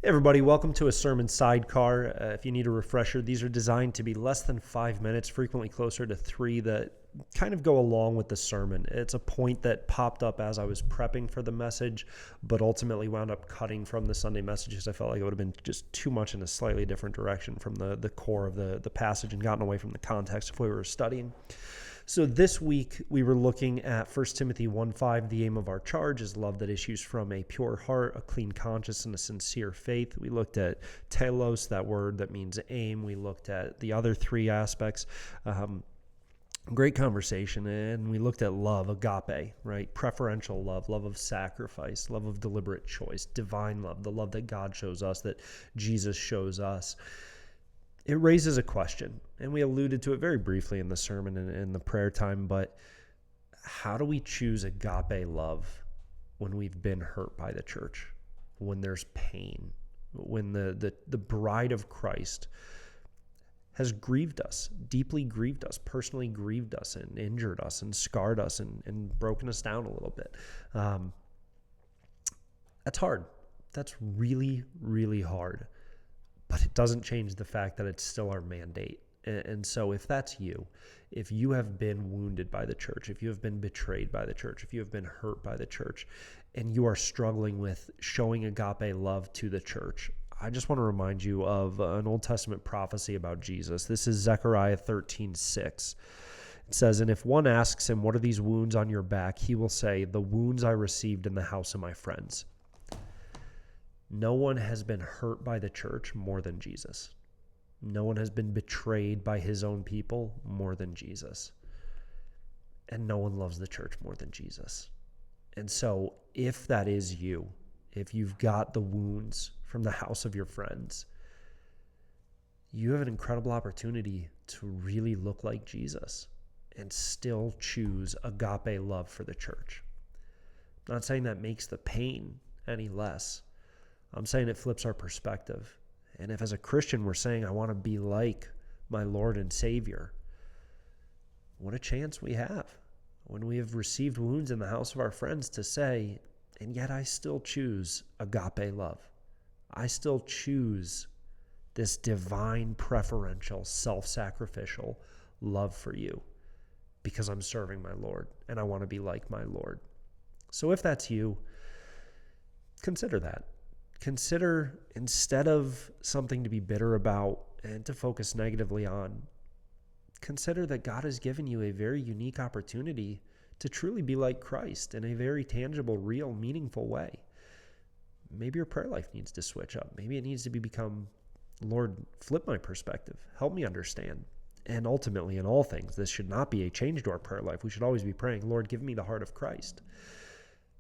Everybody, welcome to a sermon sidecar. If you need a refresher, these are designed to be less than 5 minutes, frequently closer to 3, that kind of go along with the sermon. It's a point that popped up as I was prepping for the message, but ultimately wound up cutting from the Sunday message because I felt like it would have been just too much in a slightly different direction from the core of the passage and gotten away from the context of what we were studying. So this week, we were looking at 1 Timothy 1:5. The aim of our charge is love that issues from a pure heart, a clean conscience, and a sincere faith. We looked at telos, that word that means aim. We looked at the other three aspects. Great conversation. And we looked at love, agape, right? Preferential love, love of sacrifice, love of deliberate choice, divine love, the love that God shows us, that Jesus shows us. It raises a question, and we alluded to it very briefly in the sermon and in the prayer time, but how do we choose agape love when we've been hurt by the church, when there's pain, when the bride of Christ has grieved us, deeply grieved us, personally grieved us and injured us and scarred us and broken us down a little bit? That's hard. That's really, really hard. But it doesn't change the fact that it's still our mandate. And so if that's you, if you have been wounded by the church, if you have been betrayed by the church, if you have been hurt by the church, and you are struggling with showing agape love to the church, I just want to remind you of an Old Testament prophecy about Jesus. This is Zechariah 13:6. It says, "And if one asks him, 'What are these wounds on your back?' he will say, 'The wounds I received in the house of my friends.'" No one has been hurt by the church more than Jesus. No one has been betrayed by his own people more than Jesus. And no one loves the church more than Jesus. And so if that is you, if you've got the wounds from the house of your friends, you have an incredible opportunity to really look like Jesus and still choose agape love for the church. I'm not saying that makes the pain any less. I'm saying it flips our perspective. And if as a Christian we're saying, I want to be like my Lord and Savior, what a chance we have when we have received wounds in the house of our friends to say, and yet I still choose agape love. I still choose this divine, preferential, self-sacrificial love for you because I'm serving my Lord and I want to be like my Lord. So if that's you, consider that. Consider, instead of something to be bitter about and to focus negatively on, consider that God has given you a very unique opportunity to truly be like Christ in a very tangible, real, meaningful way. Maybe your prayer life needs to switch up. Maybe it needs to become, Lord, flip my perspective. Help me understand. And ultimately, in all things, this should not be a change to our prayer life. We should always be praying, Lord, give me the heart of Christ.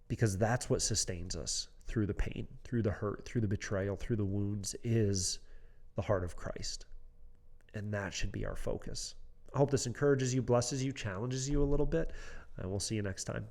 Because that's what sustains us through the pain, through the hurt, through the betrayal, through the wounds, is the heart of Christ. And that should be our focus. I hope this encourages you, blesses you, challenges you a little bit, and we'll see you next time.